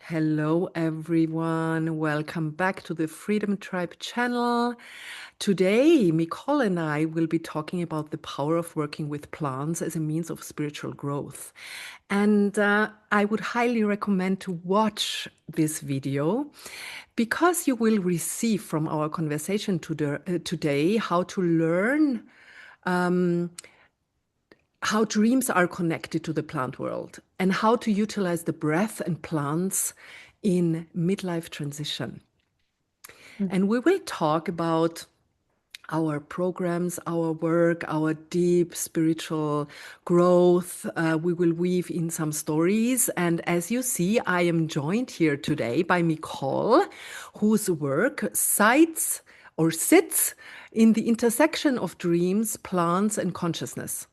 Hello, everyone. Welcome back to the Freedom Tribe channel. Today, Nicole and I will be talking about the power of working with plants as a means of spiritual growth. And I would highly recommend to watch this video because you will receive from our conversation today how to learn how dreams are connected to the plant world and how to utilize the breath and plants in midlife transition. And we will talk about our programs, our work, our deep spiritual growth. We will weave in some stories. And as you see, I am joined here today by Nicole, whose work sits in the intersection of dreams, plants, and consciousness.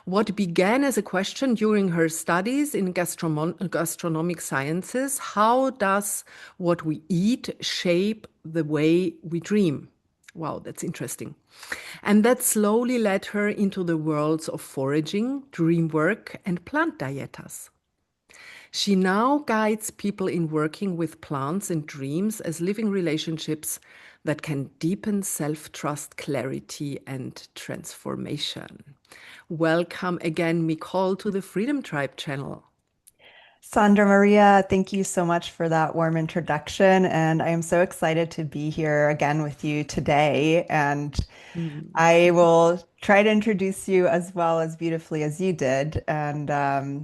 What began as a question during her studies in gastronomic sciences, how does what we eat shape the way we dream? Wow, that's interesting. And that slowly led her into the worlds of foraging, dream work, and plant dietas. She now guides people in working with plants and dreams as living relationships that can deepen self-trust, clarity, and transformation. Welcome again, Nicole, to the Freedom Tribe channel. Sandra Maria, thank you so much for that warm introduction. And I am so excited to be here again with you today. And Mm. I will try to introduce you as well as beautifully as you did. And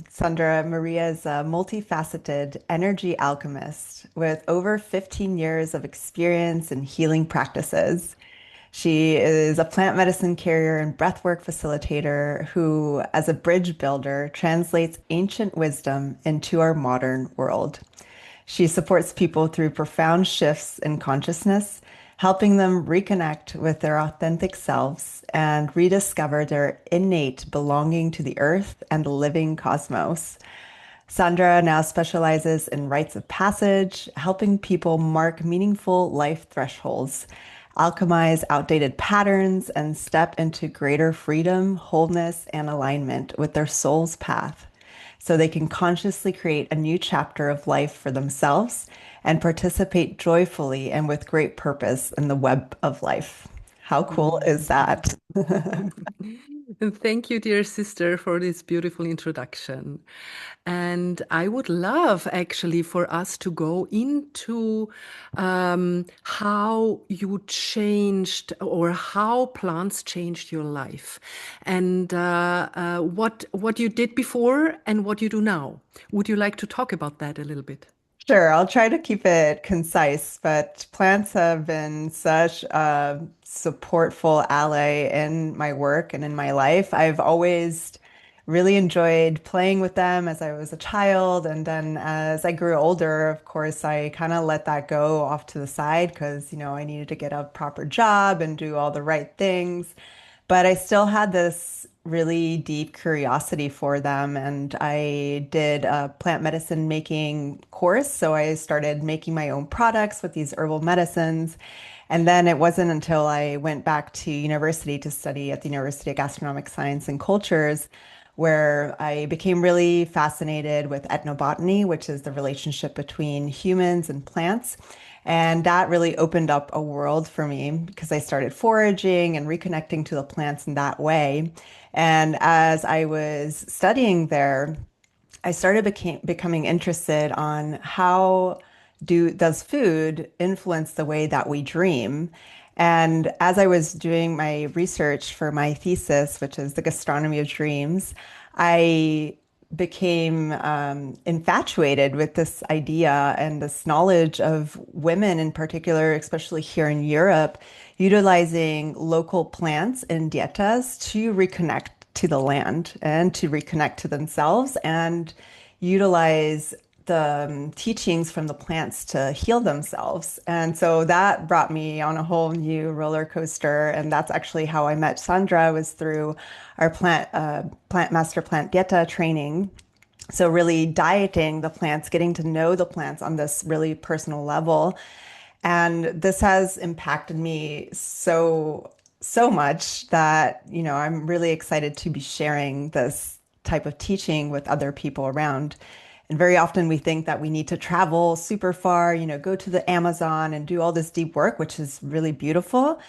Sandra Maria is a multifaceted energy alchemist with over 15 years of experience in healing practices. She is a plant medicine carrier and breathwork facilitator who, as a bridge builder, translates ancient wisdom into our modern world. She supports people through profound shifts in consciousness, helping them reconnect with their authentic selves and rediscover their innate belonging to the earth and the living cosmos. Sandra now specializes in rites of passage, helping people mark meaningful life thresholds, alchemize outdated patterns, and step into greater freedom, wholeness, and alignment with their soul's path so they can consciously create a new chapter of life for themselves and participate joyfully and with great purpose in the web of life. How cool is that? And thank you, dear sister, for this beautiful introduction. And I would love actually for us to go into how you changed or how plants changed your life and what you did before and what you do now. Would you like to talk about that a little bit? Sure, I'll try to keep it concise, but plants have been such a supportful ally in my work and in my life. I've always really enjoyed playing with them as I was a child. And then as I grew older, of course, I kind of let that go off to the side because, I needed to get a proper job and do all the right things. But I still had this really deep curiosity for them. And I did a plant medicine making course. So I started making my own products with these herbal medicines. And then it wasn't until I went back to university to study at the University of Gastronomic Science and Cultures where I became really fascinated with ethnobotany, which is the relationship between humans and plants. And that really opened up a world for me because I started foraging and reconnecting to the plants in that way. And as I was studying there, I started becoming interested on how does food influence the way that we dream? And as I was doing my research for my thesis, which is the gastronomy of dreams, I became infatuated with this idea and this knowledge of women in particular, especially here in Europe, utilizing local plants and dietas to reconnect to the land and to reconnect to themselves and utilize the teachings from the plants to heal themselves. And so that brought me on a whole new roller coaster. And that's actually how I met Sandra was through our plant master plant dieta training. So really dieting the plants, getting to know the plants on this really personal level. And this has impacted me so much that, I'm really excited to be sharing this type of teaching with other people around. And very often we think that we need to travel super far, go to the Amazon and do all this deep work, which is really beautiful.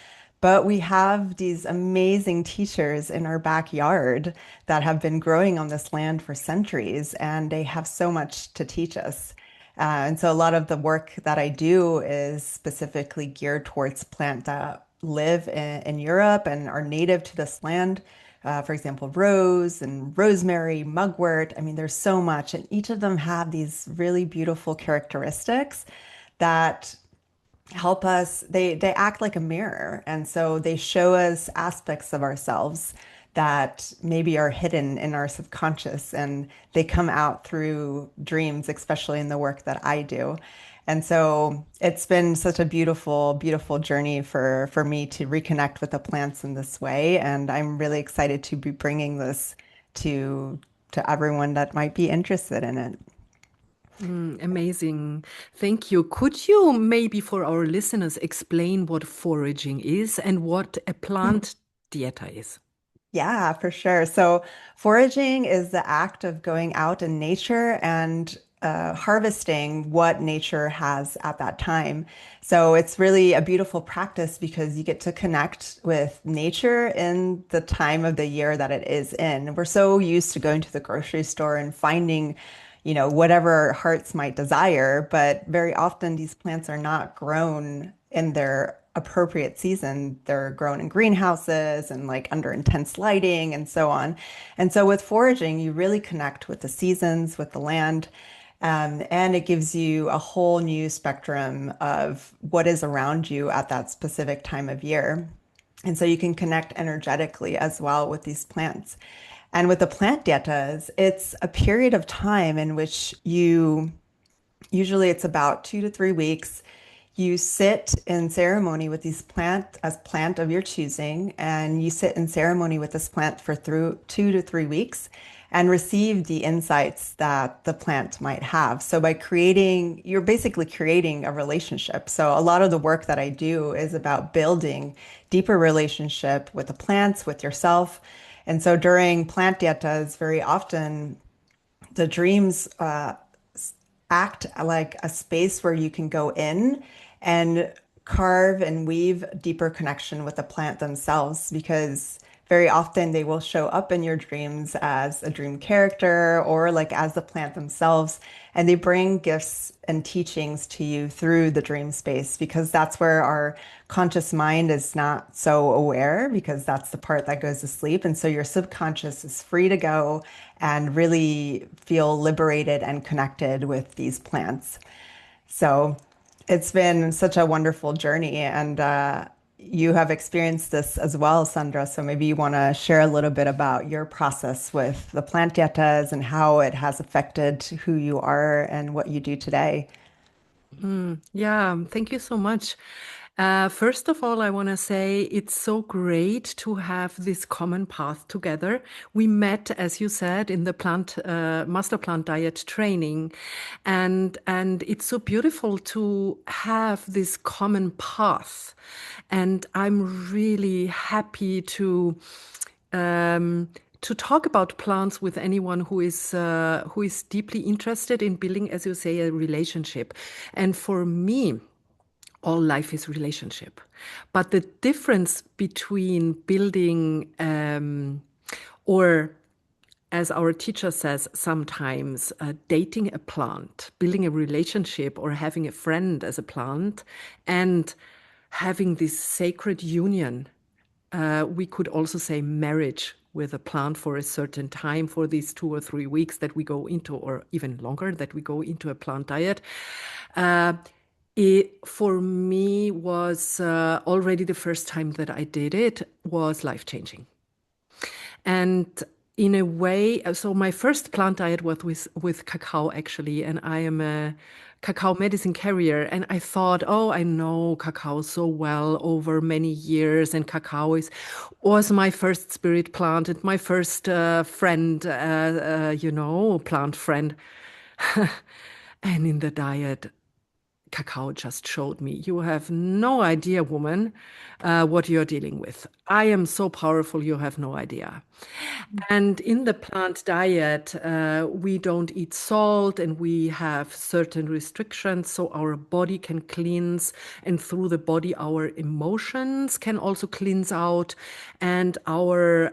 But we have these amazing teachers in our backyard that have been growing on this land for centuries, and they have so much to teach us. And so a lot of the work that I do is specifically geared towards plants that live in Europe and are native to this land. For example, rose and rosemary, mugwort. I mean, there's so much, and each of them have these really beautiful characteristics that help us. They act like a mirror, and so they show us aspects of ourselves that maybe are hidden in our subconscious, and they come out through dreams, especially in the work that I do. And so it's been such a beautiful, beautiful journey for me to reconnect with the plants in this way, and I'm really excited to be bringing this to to everyone that might be interested in it. Amazing. Thank you. Could you maybe for our listeners explain what foraging is and what a plant dieta is? Yeah, for sure. So, foraging is the act of going out in nature and harvesting what nature has at that time. So, it's really a beautiful practice because you get to connect with nature in the time of the year that it is in. We're so used to going to the grocery store and finding, whatever our hearts might desire, but very often these plants are not grown in their appropriate season. They're grown in greenhouses and like under intense lighting and so on. And so with foraging, you really connect with the seasons, with the land, and it gives you a whole new spectrum of what is around you at that specific time of year. And so you can connect energetically as well with these plants. And with the plant dietas, it's a period of time in which usually it's about 2 to 3 weeks. You sit in ceremony with these plant of your choosing, and you sit in ceremony with this plant for through 2 to 3 weeks and receive the insights that the plant might have. So by creating, you're basically creating a relationship. So a lot of the work that I do is about building deeper relationship with the plants, with yourself. And so during plant dietas, very often the dreams act like a space where you can go in and carve and weave deeper connection with the plant themselves, because very often they will show up in your dreams as a dream character or like as the plant themselves, and they bring gifts and teachings to you through the dream space, because that's where our conscious mind is not so aware, because that's the part that goes to sleep. And so your subconscious is free to go and really feel liberated and connected with these plants. So it's been such a wonderful journey, and you have experienced this as well, Sandra. So maybe you want to share a little bit about your process with the plant dietas and how it has affected who you are and what you do today. Yeah, thank you so much. First of all, I want to say it's so great to have this common path together. We met, as you said, in the master plant diet training, and it's so beautiful to have this common path. And I'm really happy um, to talk about plants with anyone who is deeply interested in building, as you say, a relationship. And for me, all life is relationship. But the difference between building, or as our teacher says sometimes, dating a plant, building a relationship, or having a friend as a plant, and having this sacred union, we could also say marriage with a plant for a certain time, for these 2 or 3 weeks that we go into, or even longer that we go into a plant diet. Uh, it for me was already the first time that I did it was life changing. And in a way, so my first plant diet was with cacao actually, and I am a cacao medicine carrier. And I thought, oh, I know cacao so well over many years, and was my first spirit plant and my first friend, plant friend. And in the diet, cacao just showed me. You have no idea, woman, what you're dealing with. I am so powerful, you have no idea. And in the plant diet, we don't eat salt and we have certain restrictions so our body can cleanse. And through the body, our emotions can also cleanse out. And our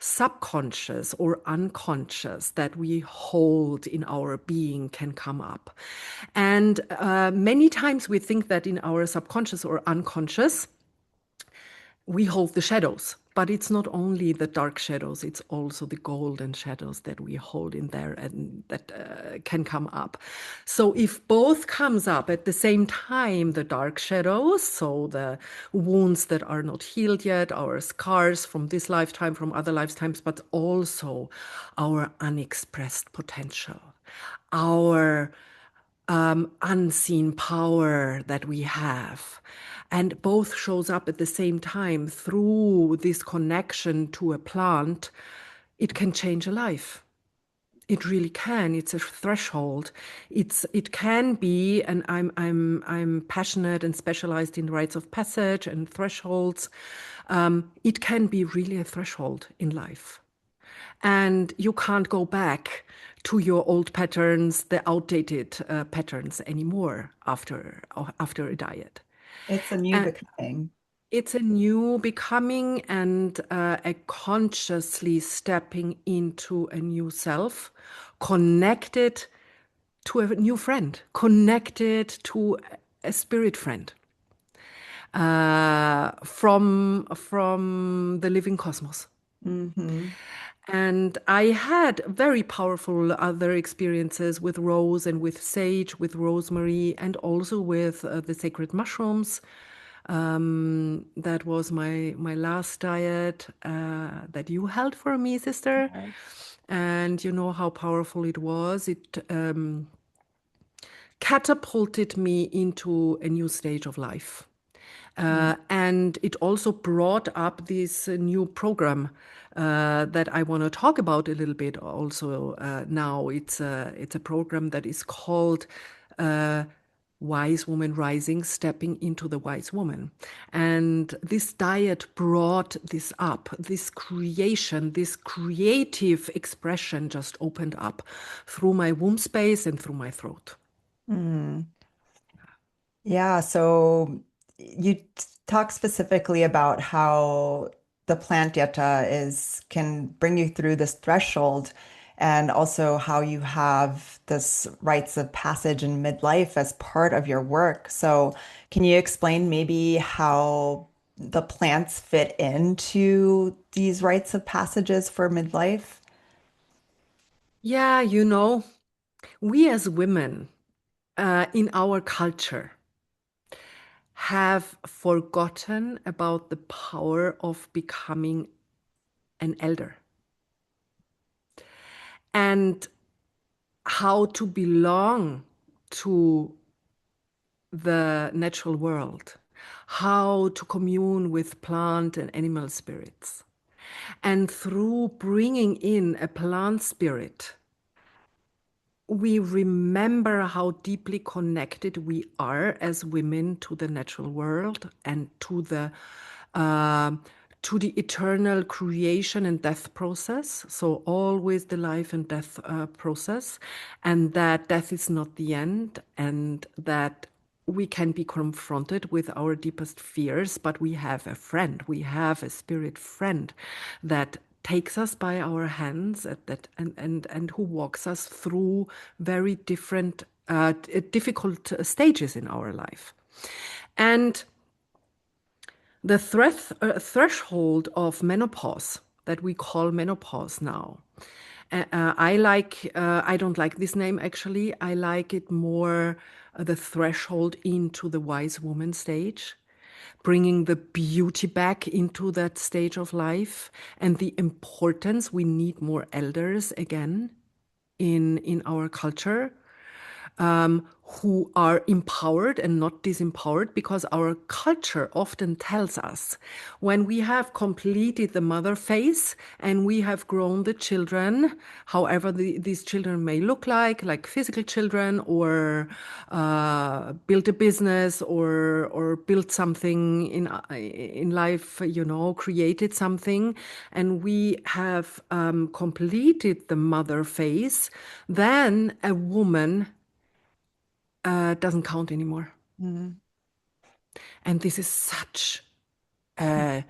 subconscious or unconscious that we hold in our being can come up. And many times we think that in our subconscious or unconscious, we hold the shadows, but it's not only the dark shadows, it's also the golden shadows that we hold in there and that can come up. So if both comes up at the same time, the dark shadows, so the wounds that are not healed yet, our scars from this lifetime, from other lifetimes, but also our unexpressed potential, our unseen power that we have. And both shows up at the same time through this connection to a plant, it can change a life. It really can. It's a threshold. It can be, and I'm passionate and specialized in rites of passage and thresholds. It can be really a threshold in life. And you can't go back to your old patterns, the outdated patterns anymore after a diet. It's a new And becoming. it's a new becoming and a consciously stepping into a new self, connected to a new friend, connected to a spirit friend from the living cosmos. Hmm. And I had very powerful other experiences with rose and with sage, with rosemary, and also with the sacred mushrooms. That was my last diet that you held for me, sister. And you know how powerful it was. It catapulted me into a new stage of life. And it also brought up this new program that I want to talk about a little bit also now. It's a program that is called Wise Woman Rising, Stepping into the Wise Woman. And this diet brought this up, this creation, this creative expression just opened up through my womb space and through my throat. Mm. Yeah, so you talk specifically about how the plant dieta is can bring you through this threshold and also how you have this rites of passage in midlife as part of your work. So can you explain maybe how the plants fit into these rites of passages for midlife? Yeah, we as women in our culture have forgotten about the power of becoming an elder and how to belong to the natural world, how to commune with plant and animal spirits. And through bringing in a plant spirit, we remember how deeply connected we are as women to the natural world and uh, to the eternal creation and death process. So always the life and death process, and that death is not the end, and that we can be confronted with our deepest fears, but we have a friend, we have a spirit friend that takes us by our hands and who walks us through very different difficult stages in our life. And the threshold of menopause that we call menopause now. I don't like this name actually. I like it more the threshold into the wise woman stage, bringing the beauty back into that stage of life and the importance. We need more elders again in our culture who are empowered and not disempowered, because our culture often tells us when we have completed the mother phase and we have grown the children, however these children may look like physical children, or build a business, or build something in life, created something, and we have completed the mother phase, then a woman doesn't count anymore. Mhm. And this is such a,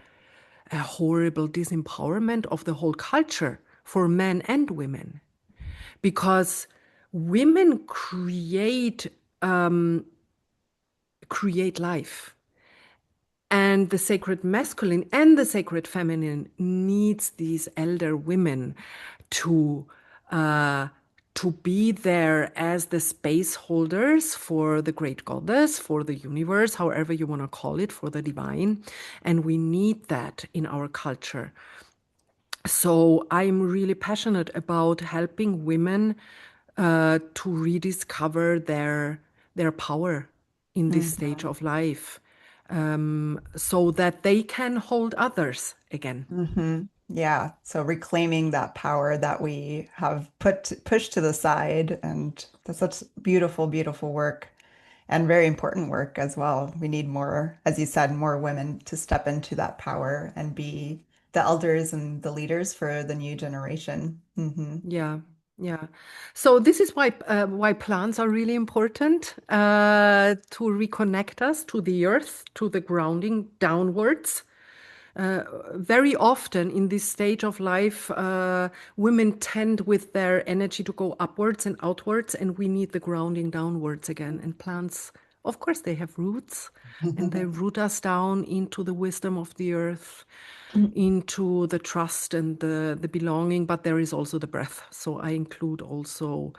a horrible disempowerment of the whole culture for men and women, because women create life, and the sacred masculine and the sacred feminine needs these elder women to uh, to be there as the space holders for the great goddess, for the universe, however you want to call it, for the divine. And we need that in our culture. So I'm really passionate about helping women to rediscover their power in this stage Mhm. of life, so that they can hold others again. Yeah. So reclaiming that power that we have pushed to the side, and that's such beautiful, beautiful work and very important work as well. We need more, as you said, more women to step into that power and be the elders and the leaders for the new generation. Yeah, yeah. So this is why plants are really important, to reconnect us to the earth, to the grounding downwards. Very often in this stage of life, women tend with their energy to go upwards and outwards, and we need the grounding downwards again. And plants, of course, they have roots, and they root us down into the wisdom of the earth, into the trust and the belonging. But there is also the breath. So I include also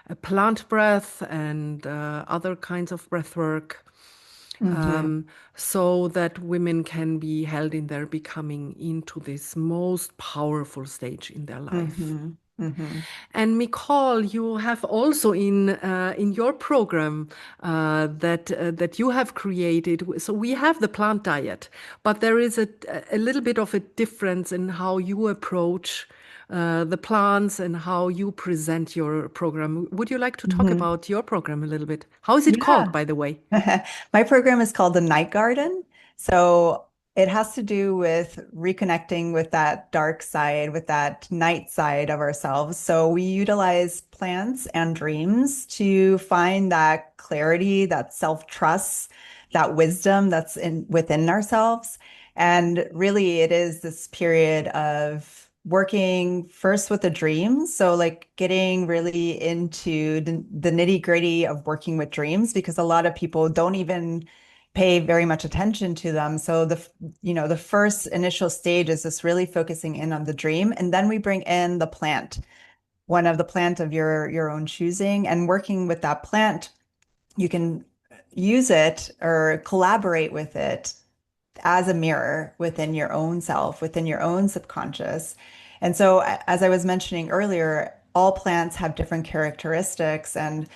a plant breath and other kinds of breath work, Hmm. so that women can be held in their becoming into this most powerful stage in their life. Hmm. Hmm. And Nicole, you have also in your program that you have created. So we have the plant diet, but there is a little bit of a difference in how you approach the plants and how you present your program. Would you like to talk Hmm. about your program a little bit? How is it called, Yeah. by the way? My program is called the Night Garden. So it has to do with reconnecting with that dark side, with that night side of ourselves. So we utilize plants and dreams to find that clarity, that self-trust, that wisdom that's in within ourselves. And really, it is this period of working first with the dreams. So, like getting really into the nitty-gritty of working with dreams, because a lot of people don't even pay very much attention to them. So the first initial stage is just really focusing in on the dream, and then we bring in the plant, one of the plant of your own choosing, and working with that plant, you can use it or collaborate with it as a mirror within your own self, within your own subconscious. And so, as I was mentioning earlier, all plants have different characteristics. And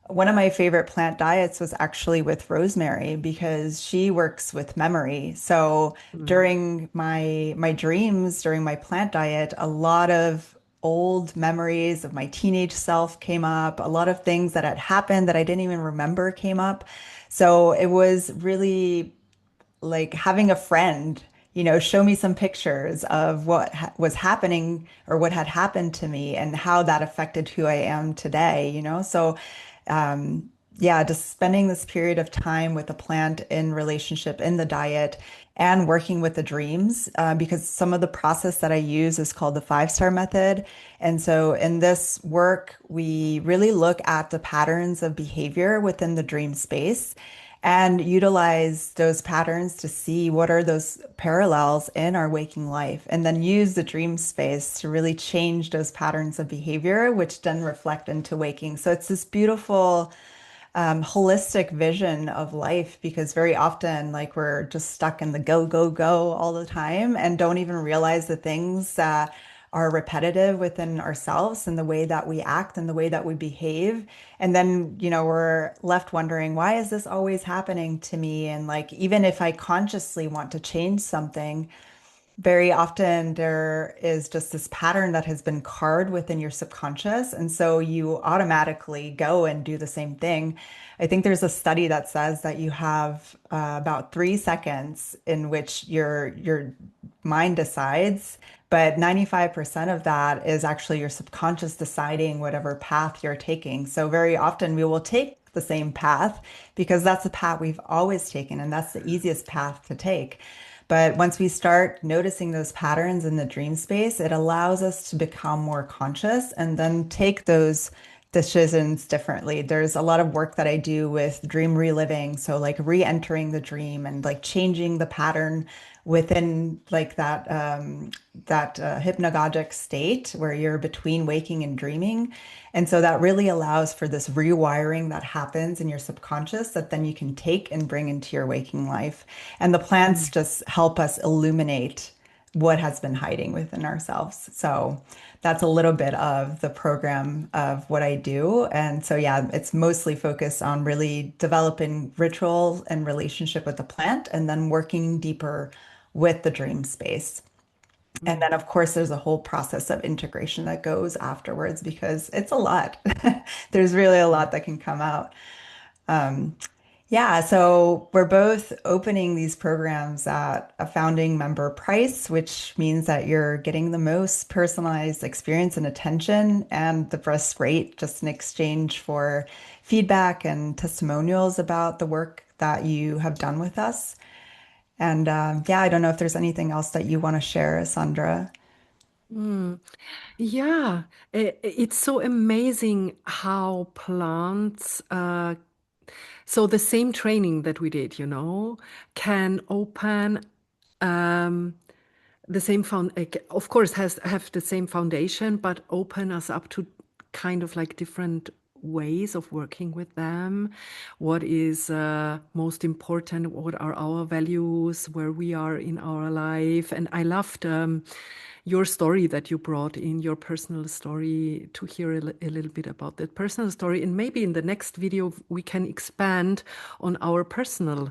one of my favorite plant diets was actually with rosemary because she works with memory. So Mm. during my dreams, during my plant diet, a lot of old memories of my teenage self came up. A lot of things that had happened that I didn't even remember came up. So it was really like having a friend, show me some pictures of what was happening or what had happened to me and how that affected who I am today. So, yeah, just spending this period of time with the plant in relationship in the diet and working with the dreams, because some of the process that I use is called the 5-star method. And so in this work, we really look at the patterns of behavior within the dream space and utilize those patterns to see what are those parallels in our waking life, and then use the dream space to really change those patterns of behavior, which then reflect into waking. So it's this beautiful, holistic vision of life, because very often, like, we're just stuck in the go, go, go all the time and don't even realize the things that are repetitive within ourselves and the way that we act and the way that we behave. And then, we're left wondering, why is this always happening to me? And like, even if I consciously want to change something, very often there is just this pattern that has been carved within your subconscious. And so you automatically go and do the same thing. I think there's a study that says that you have about 3 seconds in which your mind decides, but 95% of that is actually your subconscious deciding whatever path you're taking. So very often we will take the same path because that's the path we've always taken, and that's the easiest path to take. But once we start noticing those patterns in the dream space, it allows us to become more conscious and then take those decisions differently. There's a lot of work that I do with dream reliving. So like re-entering the dream and like changing the pattern within like that hypnagogic state where you're between waking and dreaming. And so that really allows for this rewiring that happens in your subconscious that then you can take and bring into your waking life. And the plants just help us illuminate what has been hiding within ourselves. So that's a little bit of the program of what I do. And so, yeah, it's mostly focused on really developing ritual and relationship with the plant and then working deeper with the dream space. And then, of course, there's a whole process of integration that goes afterwards because it's a lot. There's really a lot that can come out. Yeah, so we're both opening these programs at a founding member price, which means that you're getting the most personalized experience and attention and the best rate just in exchange for feedback and testimonials about the work that you have done with us. And yeah, I don't know if there's anything else that you want to share, Sandra. Yeah, it's so amazing how plants, so the same training that we did, can open um, the same of course, has have the same foundation, but open us up to kind of like different ways of working with them. What is most important? What are our values? Where we are in our life? And I loved your story that you brought in, your personal story, to hear a little bit about that personal story. And maybe in the next video, we can expand on our personal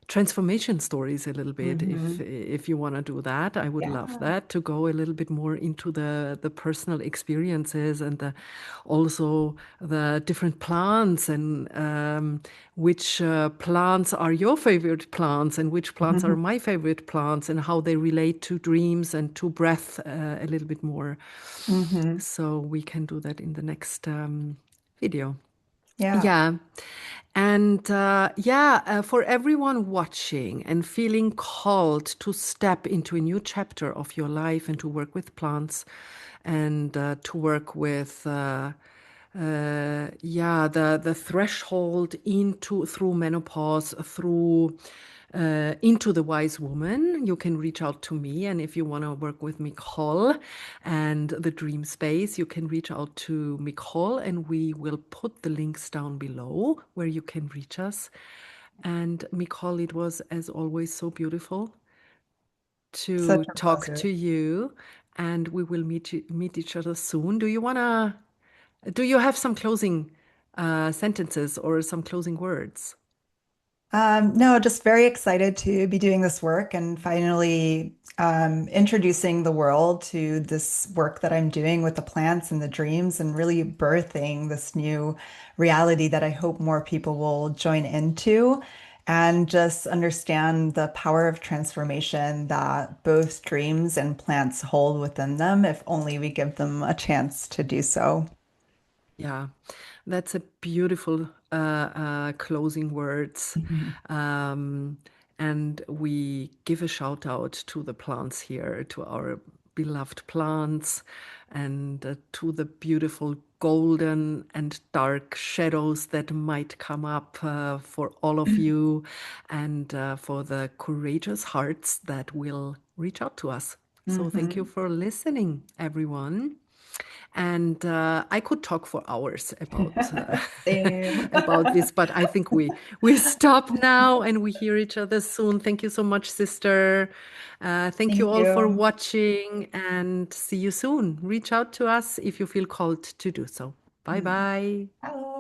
transformation stories a little bit. Hmm. If you want to do that, I would love Yeah. that, to go a little bit more into the personal experiences and also the different plants, and which plants are your favorite plants and which plants are my favorite plants, and how they relate to dreams and to breath a little bit more. Hmm. So we can do that in the next video. Yeah. Yeah. And yeah, for everyone watching and feeling called to step into a new chapter of your life and to work with plants and to work with yeah, the threshold into through menopause, through into the wise woman, you can reach out to me. And if you want to work with Nicole and the dream space, you can reach out to Nicole, and we will put the links down below where you can reach us. And Nicole, it was as always so beautiful to Such a talk pleasure. to you, and we will meet each other soon. Do you have some closing sentences or some closing words? No, just very excited to be doing this work and finally introducing the world to this work that I'm doing with the plants and the dreams and really birthing this new reality that I hope more people will join into and just understand the power of transformation that both dreams and plants hold within them if only we give them a chance to do so. Yeah, that's a beautiful closing words. Mhm. Um, and we give a shout out to the plants here, to our beloved plants, and to the beautiful golden and dark shadows that might come up for all of you, and for the courageous hearts that will reach out to us. So thank you Mhm. for listening, everyone. And I could talk for hours Same. about this, but I think we stop now and we hear each other soon. Thank you so much, sister. Thank you Thank all for you. watching and see you soon. Reach out to us if you feel called to do so. Bye Mm. bye. Bye.